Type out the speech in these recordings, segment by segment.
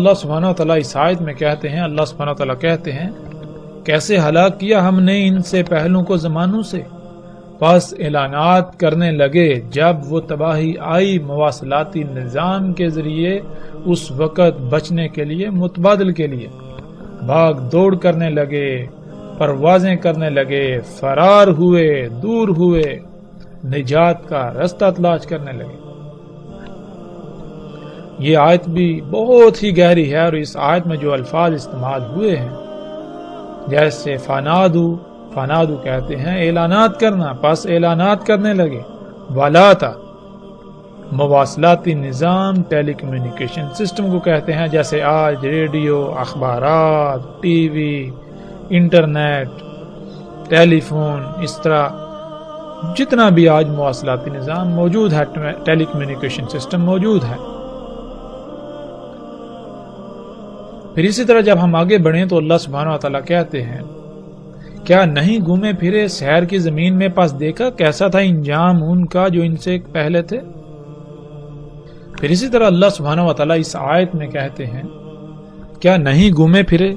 اللہ سبحانہ و تعالیٰ اس آیت میں کہتے ہیں، اللہ سبحانہ و تعالیٰ کہتے ہیں کیسے ہلاک کیا ہم نے ان سے پہلوں کو زمانوں سے، پس اعلانات کرنے لگے جب وہ تباہی آئی مواصلاتی نظام کے ذریعے، اس وقت بچنے کے لیے متبادل کے لیے بھاگ دوڑ کرنے لگے، پروازیں کرنے لگے، فرار ہوئے، دور ہوئے، نجات کا رستہ تلاش کرنے لگے۔ یہ آیت بھی بہت ہی گہری ہے، اور اس آیت میں جو الفاظ استعمال ہوئے ہیں جیسے فنادو کہتے ہیں اعلانات کرنا، پس اعلانات کرنے لگے، ولاتا مواصلاتی نظام ٹیلی کمیونیکیشن سسٹم کو کہتے ہیں، جیسے آج ریڈیو، اخبارات، ٹی وی، انٹرنیٹ، ٹیلی فون، اس طرح جتنا بھی آج مواصلاتی نظام موجود ہے، ٹیلی کمیونیکیشن سسٹم موجود ہے۔ پھر اسی طرح جب ہم آگے بڑھیں تو اللہ سبحانہ و تعالیٰ کہتے ہیں کیا نہیں گھومے پھرے سحر کی زمین میں، پس دیکھا کیسا تھا انجام ان کا جو ان سے پہلے تھے۔ پھر اسی طرح اللہ سبحانہ و تعالیٰ اس آیت میں کہتے ہیں کیا نہیں گھومے پھرے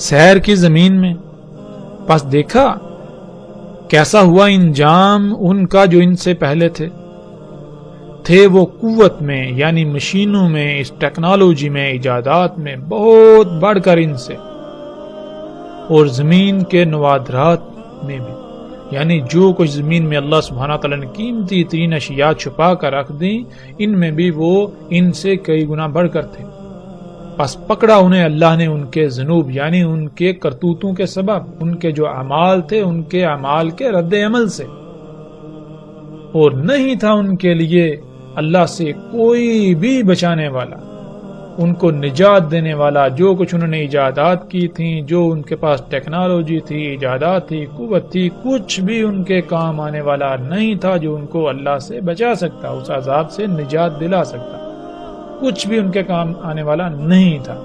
سحر کی زمین میں، پس دیکھا کیسا ہوا انجام ان کا جو ان سے پہلے تھے وہ قوت میں، یعنی مشینوں میں، اس ٹیکنالوجی میں، ایجادات میں بہت بڑھ کر ان سے، اور زمین کے نوادرات میں بھی، یعنی جو کچھ زمین میں اللہ سبحانہ تعالیٰ نے قیمتی ترین اشیاء چھپا کر رکھ دیں، ان میں بھی وہ ان سے کئی گنا بڑھ کر تھے۔ پس پکڑا انہیں اللہ نے ان کے ذنوب، یعنی ان کے کرتوتوں کے سبب، ان کے جو اعمال تھے ان کے اعمال کے رد عمل سے، اور نہیں تھا ان کے لیے اللہ سے کوئی بھی بچانے والا، ان کو نجات دینے والا۔ جو کچھ انہوں نے ایجادات کی تھیں، جو ان کے پاس ٹیکنالوجی تھی، ایجادات تھی، قوت تھی، کچھ بھی ان کے کام آنے والا نہیں تھا جو ان کو اللہ سے بچا سکتا، اس عذاب سے نجات دلا سکتا، کچھ بھی ان کے کام آنے والا نہیں تھا۔